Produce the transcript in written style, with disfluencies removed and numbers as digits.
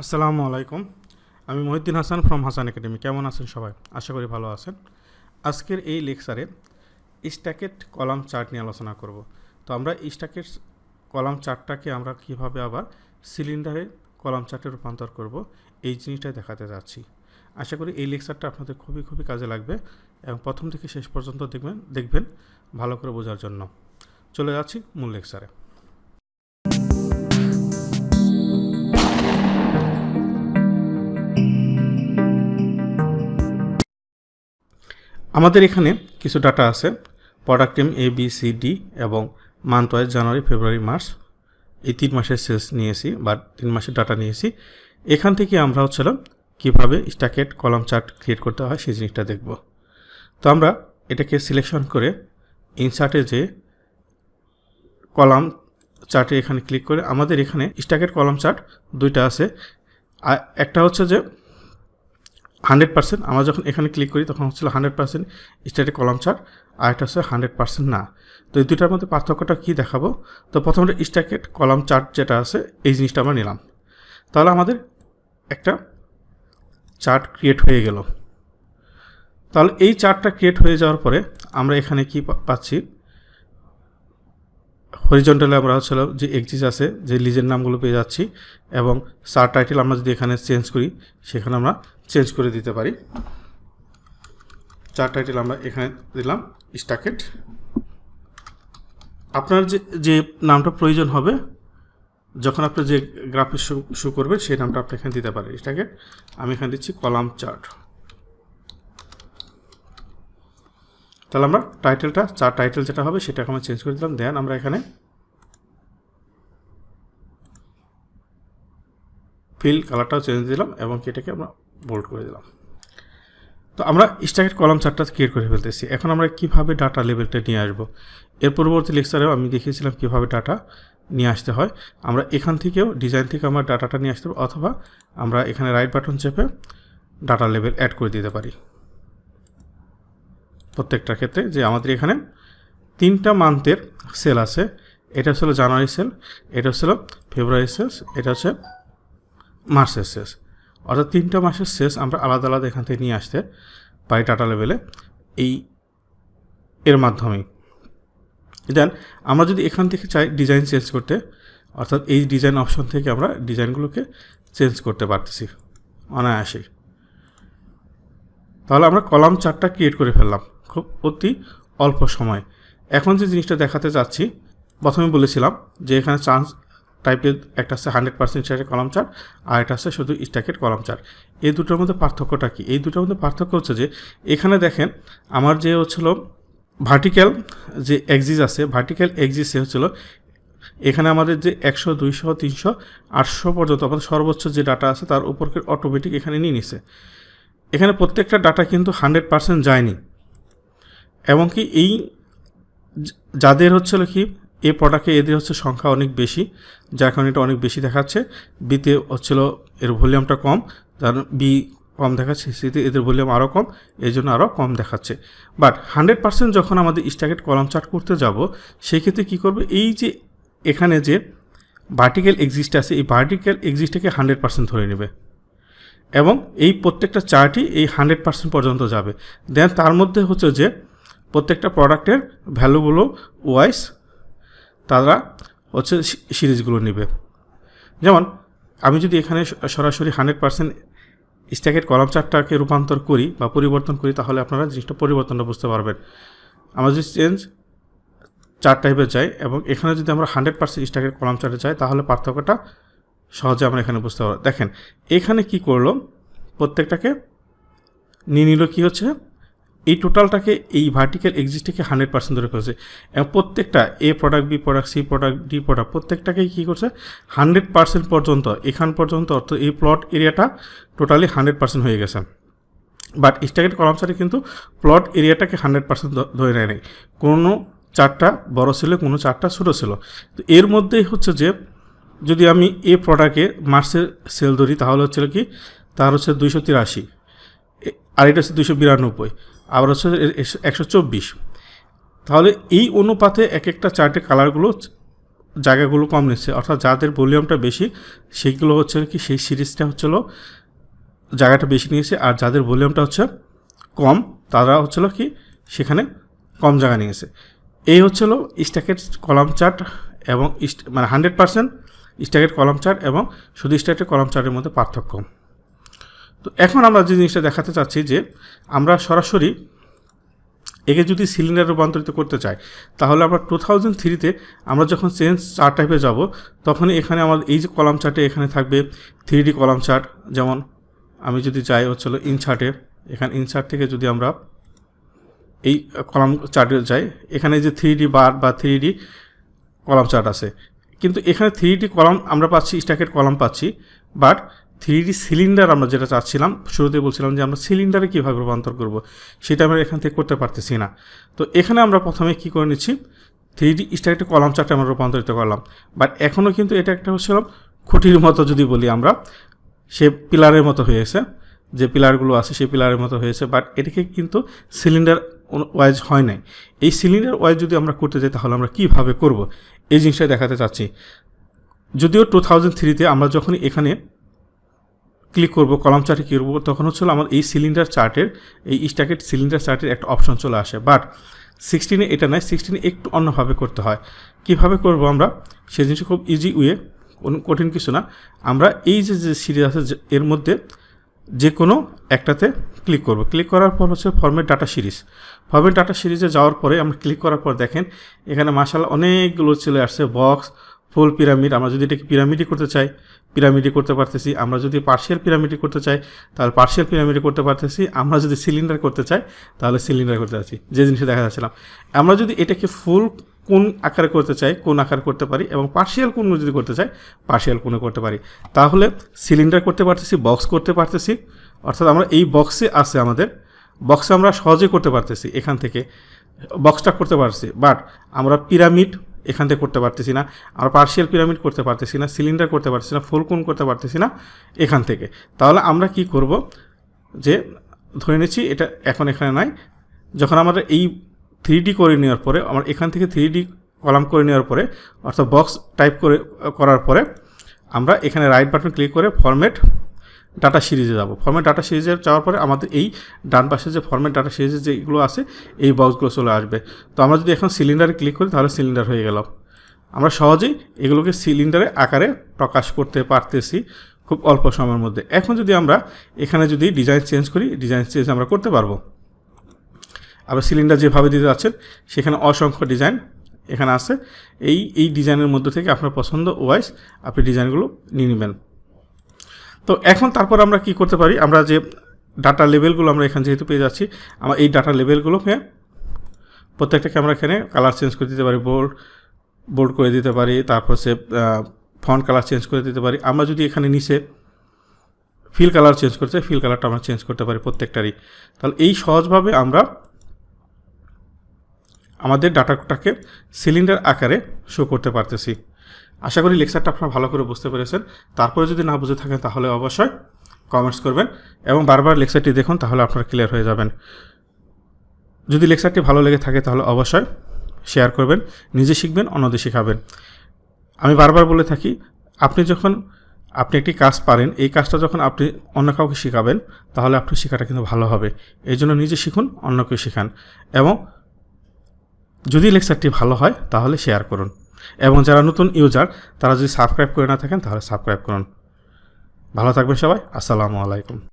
আসসালামু আলাইকুম। আমি মহিউদ্দিন হাসান ফ্রম হাসান একাডেমি। কেমন আছেন সবাই? আশা করি ভালো আছেন। আজকের এই লেকচারে স্ট্যাকেট কলাম চার্ট নিয়ে আলোচনা করব। তো আমরা স্ট্যাকেট কলাম চার্টটাকে আমরা কিভাবে আবার সিলিন্ডারে কলাম চার্টে রূপান্তর করব, এই জিনিসটাই দেখাতে যাচ্ছি। আশা করি এই লেকচারটা আপনাদের খুবই কাজে লাগবে এবং প্রথম থেকে শেষ পর্যন্ত দেখবেন ভালো করে বোঝার জন্য। চলে যাচ্ছি মূল লেকচারে। আমাদের এখানে কিছু ডাটা আছে, প্রোডাক্ট নেম ABCD এবং মান্থ ওয়াইজ জানুয়ারি, ফেব্রুয়ারি, মার্চ, এই 3 মাসের সেলস নিয়েছি বা 3 মাসের ডাটা নিয়েছি। এখান থেকে আমরা কীভাবে স্ট্যাকেট কলাম চার্ট ক্রিয়েট করতে হয় সেই জিনিসটা দেখব। তো আমরা এটাকে সিলেকশন করে ইনসার্টে যে কলাম চার্টে এখানে ক্লিক করে আমাদের এখানে স্ট্যাকেট কলাম চার্ট দুইটা আছে। একটা হচ্ছে যে 100%, আমরা যখন এখানে ক্লিক করি তখন 100% স্ট্যাটিক কলাম চার্ট, আর একটা হচ্ছে 100% না। তো এই দুটার মধ্যে পার্থক্যটা কী দেখাবো। তো প্রথমে স্ট্যাকেট কলাম চার্ট যেটা আছে এই জিনিসটা আমরা নিলাম, তাহলে আমাদের একটা চার্ট ক্রিয়েট হয়ে গেল। তাহলে এই চার্টটা ক্রিয়েট হয়ে যাওয়ার পরে আমরা এখানে কি পাচ্ছি, হরিজন্টালে আমরা যে এক্সিস আছে যে লিজের নামগুলো পেয়ে যাচ্ছি, এবং চার্ট টাইটেল আমরা যদি এখানে চেঞ্জ করি সেখানে আমরা চেঞ্জ করে দিতে পারি। চার্ট টাইটেল আমরা এখানে দিলাম স্ট্যাকেট। আপনার যে নামটা প্রয়োজন হবে যখন আপনি যে গ্রাফে শো করবেন সেই নামটা আপনি এখানে দিতে পারেন। স্ট্যাকেট আমি এখানে দিচ্ছি কলাম চার্ট। তাহলে আমরা চার্ট টাইটেল যেটা হবে সেটাকে আমরা চেঞ্জ করে দিলাম। দেন আমরা এখানে ফিল কালারটাও চেঞ্জ দিলাম এবং এটাকে আমরা বোল্ড করে দিলাম। তো আমরা স্ট্যাকেট কলাম চার্টটা ক্রিয়েট করে ফেলতেছি। এখন আমরা কিভাবে ডাটা লেভেলটা নিয়ে আসব, এর পরবর্তী লেকচারেও আমি দেখিয়েছিলাম কিভাবে ডাটা নিয়ে আসতে হয়। আমরা এখান থেকেও ডিজাইন থেকে আমরা ডাটাটা নিয়ে আসতে পারি, অথবা আমরা এখানে রাইট বাটন চেপে ডাটা লেভেল অ্যাড করে দিতে পারি। প্রত্যেকটার ক্ষেত্রে যে আমাদের এখানে 3টা মান্থের সেল আছে, এটা হচ্ছে জানুয়ারি সেল, এটা হচ্ছে ফেব্রুয়ারি সেলস, এটা হচ্ছে মার্চের শেষ। অর্থাৎ 3টা মাসের শেষ আমরা আলাদা আলাদা এখান থেকে নিয়ে আসতে পারি ডাটা লেভেলে এর মাধ্যমেই। দেন আমরা যদি এখান থেকে চাই ডিজাইন চেঞ্জ করতে, অর্থাৎ এই ডিজাইন অপশন থেকে আমরা ডিজাইনগুলোকে চেঞ্জ করতে পারতেছি অনায়াসে। তাহলে আমরা কলাম চার্টটা ক্রিয়েট করে ফেললাম খুব অতি অল্প সময়। এখন যে জিনিসটা দেখাতে চাচ্ছি, প্রথমে বলেছিলাম যে এখানে চান্স টাইপের একটা আছে 100% স্ট্যাকেট কলাম চার্ট, আর এটা আছে শুধু স্ট্যাকেট কলাম চার্ট। এই দুটোর মধ্যে পার্থক্যটা কি? এই দুটোর মধ্যে পার্থক্য হচ্ছে যে এখানে দেখেন আমার যে ভার্টিক্যাল যে এক্সিস আছে, ভার্টিক্যাল এক্সিসে এখানে আমাদের যে 100, 200, 300, 800 পর্যন্ত আমাদের সর্বোচ্চ যে ডাটা আছে তার উপরকে অটোমেটিক এখানে নিয়ে নিছে। এখানে প্রত্যেকটা ডাটা কিন্তু 100% যায়নি, এবং কি এই যাদের এই প্রোডাক্টে এদের সংখ্যা অনেক বেশি, যার কারণে এটা অনেক বেশি দেখাচ্ছে। বিতে এর ভলিউমটা কম, যার বি কম দেখাচ্ছে, সিতে এদের ভলিউম আরও কম, এই জন্য আরও কম দেখাচ্ছে। বাট 100% যখন আমাদের স্ট্যাকেট কলাম চার্ট করতে যাব, সেই ক্ষেত্রে কী করবে, এই যে এখানে যে ভার্টিক্যাল এক্সিস্ট আছে এই ভার্টিক্যাল এক্সিস্টটাকে 100% ধরে নেবে, এবং এই প্রত্যেকটা চার্টই এই 100% পর্যন্ত যাবে। দেন তার মধ্যে যে প্রত্যেকটা প্রোডাক্টের ভ্যালুগুলো ওয়াইজ তারা সিরিজগুলো নেবে। যেমন আমি যদি এখানে সরাসরি 100% স্ট্যাকেট কলাম চার্টটাকে রূপান্তর করি বা পরিবর্তন করি, তাহলে আপনারা জিনিসটা পরিবর্তনটা বুঝতে পারবেন। আমরা যদি চেঞ্জ চার্ট টাইপে যাই এবং এখানে যদি আমরা 100% স্ট্যাকেট কলাম চার্টে যাই, তাহলে পার্থক্যটা সহজে আমরা এখানে বুঝতে পারবো। দেখেন এখানে কি করলো, প্রত্যেকটাকে নিয়ে নিল কি এই টোটালটাকে এই ভার্টিক্যাল এক্সিস্টটাকে 100% ধরে ফেলছে, এবং প্রত্যেকটা A product, B product, C product, D product প্রত্যেকটাকে কী করছে 100% পর্যন্ত, এখান পর্যন্ত, অর্থাৎ এই প্লট এরিয়াটা টোটালি 100% হয়ে গেছে। বাট স্ট্যাকেট কলাম চার্টে কিন্তু প্লট এরিয়াটাকে 100% ধরে নেয় নাই, কোনো চারটা বড় ছিল, কোনো চারটা ছোটো ছিল। তো এর মধ্যেই যে যদি আমি এ প্রোডাক্টে মার্চের সেল ধরি, তাহলে কি তার 283, আর এটা 292, আবার 124। তাহলে এই অনুপাতে এক একটা চার্টের কালারগুলো জায়গাগুলো কম নিচ্ছে, অর্থাৎ যাদের ভলিউমটা বেশি সেইগুলো হচ্ছে কি সেই সিরিজটা হচ্ছিল জায়গাটা বেশি নিয়েছে, আর যাদের ভলিউমটা হচ্ছে কম তারা হচ্ছিল কি সেখানে কম জায়গা নিয়েছে। এই হচ্ছিল স্ট্যাকের কলাম চার্ট এবং মানে 100% স্ট্যাকের কলাম চার্ট এবং শুধু স্ট্যাকের কলাম চার্টের মধ্যে পার্থক্য। তো এখন আমরা যে জিনিসটা দেখাতে চাচ্ছি যে আমরা সরাসরি একে যদি সিলিন্ডারে রূপান্তরিত করতে চাই তাহলে আমরা 2003-তে আমরা যখন চেঞ্জ চার্ট টাইপে যাব তখন এখানে আমাদের এই যে কলাম চার্টে এখানে থাকবে 3D কলাম চার্ট। যেমন আমি যদি যাই হচ্ছিল ইনচার্টে, এখানে ইনচার্ট থেকে যদি আমরা এই কলাম চার্টে যাই, এখানে যে 3D বার বা 3D কলাম চার্ট আছে, কিন্তু এখানে 3D কলাম আমরা পাচ্ছি, স্ট্যাকের কলাম পাচ্ছি, বাট 3D সিলিন্ডার আমরা যেটা চাচ্ছিলাম, শুরুতে বলছিলাম যে আমরা সিলিন্ডারে কীভাবে রূপান্তর করব সেটা আমরা এখান থেকে করতে পারতেছি না। তো এখানে আমরা প্রথমে কী করে নিচ্ছি, 3D স্ট্যাকের কলাম চার্টে আমরা রূপান্তরিত করলাম, বাট এখনও কিন্তু এটা একটা হচ্ছিল খুঁটির মতো যদি বলি আমরা, সে পিলারের মতো হয়েছে, যে পিলারগুলো আছে সেই পিলারের মতো হয়েছে, বাট এটাকে কিন্তু সিলিন্ডার ওয়াইজ হয় নাই। এই সিলিন্ডার ওয়াইজ যদি আমরা করতে যাই তাহলে আমরা কীভাবে করব এই জিনিসটা দেখাতে চাচ্ছি। যদিও 2003-তে আমরা যখন এখানে ক্লিক করব কলাম চার্টে কী করবো তখন হচ্ছিল আমার এই সিলিন্ডার চার্টের এই স্ট্যাকের সিলিন্ডার চার্টের একটা অপশন চলে আসে, বাট 16-এ এটা নয়, 16-এ একটু অন্যভাবে করতে হয়। কীভাবে করব আমরা সেই জিনিসটা খুব ইজি ওয়ে, কোনো কঠিন কিছু না। আমরা এই যে সিরিজ আছে এর মধ্যে যে কোনো একটাতে ক্লিক করব, ক্লিক করার পর হচ্ছে format data series. Format data সিরিজে যাওয়ার পরে আমরা ক্লিক করার পর দেখেন এখানে মাশাআল্লাহ অনেকগুলো চলে আসছে, বক্স, ফুল পিরামিড। আমরা যদি এটাকে পিরামিডই করতে চাই পিরামিডই করতে পারতেছি, আমরা যদি পার্শিয়াল পিরামিডই করতে চাই তাহলে পার্শিয়াল পিরামিডই করতে পারতেছি, আমরা যদি সিলিন্ডার করতে চাই তাহলে সিলিন্ডার করতে পারছি, যে জিনিসটা দেখা যাচ্ছিলাম। আমরা যদি এটাকে ফুল কোন আকারে করতে চাই কোন আকারে করতে পারি, এবং পার্শিয়াল কোন যদি করতে চাই পার্শিয়াল কোণে করতে পারি, তাহলে সিলিন্ডার করতে পারতেছি, বক্স করতে পারতেছি, অর্থাৎ আমরা এই বক্সে আছে আমাদের বক্সে আমরা সহজে করতে পারতেছি, এখান থেকে বক্সটা করতে পারছি, বাট আমরা পিরামিড এখান থেকে করতে পারতেছি না, আমরা পার্শিয়াল পিরামিড করতে পারতেছি না, সিলিন্ডার করতে পারতেছি না, ফুল কোণ করতে পারতেছি না এখান থেকে। তাহলে আমরা কি করব, যে ধরে নিচ্ছি এটা এখন এখানে নাই, যখন আমরা এই 3D করে নেওয়ার পরে আমরা এখান থেকে 3D কলাম করে নেওয়ার পরে অর্থাৎ বক্স টাইপ করার পরে আমরা এখানে রাইট বাটন ক্লিক করে ফরম্যাট ডাটা সিরিজে যাব। ফরম্যাট ডাটা সিরিজে যাওয়ার পরে আমাদের এই ডান পাশে যে ফরম্যাট ডাটা সিরিজে যেগুলো আছে এই বক্সগুলো চলে আসবে। তো আমরা যদি এখন সিলিন্ডারে ক্লিক করি তাহলে সিলিন্ডার হয়ে গেল। আমরা সহজেই এগুলোকে সিলিন্ডারে আকারে প্রকাশ করতে পারতেছি খুব অল্প সময়ের মধ্যে। এখন যদি আমরা এখানে যদি ডিজাইন চেঞ্জ করি, ডিজাইন চেঞ্জ আমরা করতে পারবো। আবার সিলিন্ডার যেভাবে দিতে যাচ্ছেন সেখানে অসংখ্য ডিজাইন এখানে আছে, এই ডিজাইনের মধ্যে থেকে আপনার পছন্দ ওয়াইজ আপনি ডিজাইনগুলো নিয়ে নেবেন। তো এখন তারপর আমরা কি করতে পারি, আমরা যে ডাটা লেভেলগুলো আমরা এখানে যেহেতু পেয়ে যাচ্ছি, আমরা এই ডাটা লেভেলগুলোকে প্রত্যেকটাকে আমরা এখানে কালার চেঞ্জ করে দিতে পারি, বোল্ড করে দিতে পারি, তারপর সে ফন্ট কালার চেঞ্জ করে দিতে পারি। আমরা যদি এখানে নিচে ফিল কালার চেঞ্জ করতে চাই, ফিল কালারটা আমরা চেঞ্জ করতে পারি প্রত্যেকটারই। তাহলে এই সহজভাবে আমরা আমাদের ডাটাটাকে সিলিন্ডার আকারে শো করতে পারতেছি। আশা করি লেকচারটা আপনারা ভালো করে বুঝতে পেরেছেন। তারপরে যদি না বুঝে থাকেন তাহলে অবশ্যই কমেন্টস করবেন এবং বারবার লেকচারটি দেখুন, তাহলে আপনারা ক্লিয়ার হয়ে যাবেন। যদি লেকচারটি ভালো লেগে থাকে তাহলে অবশ্যই শেয়ার করবেন, নিজে শিখবেন, অন্যদের শেখাবেন। আমি বারবার বলে থাকি, আপনি একটি কাজ পারেন, এই কাজটা যখন আপনি অন্য কাউকে শেখাবেন তাহলে আপনার শেখাটা কিন্তু ভালো হবে। এই জন্য নিজে শিখুন, অন্যকে শেখান, এবং যদি লেকচারটি ভালো হয় তাহলে শেয়ার করুন, এবং যারা নতুন ইউজার তারা যদি সাবস্ক্রাইব করে না থাকেন তাহলে সাবস্ক্রাইব করুন। ভালো থাকবেন সবাই, আসসালামু আলাইকুম।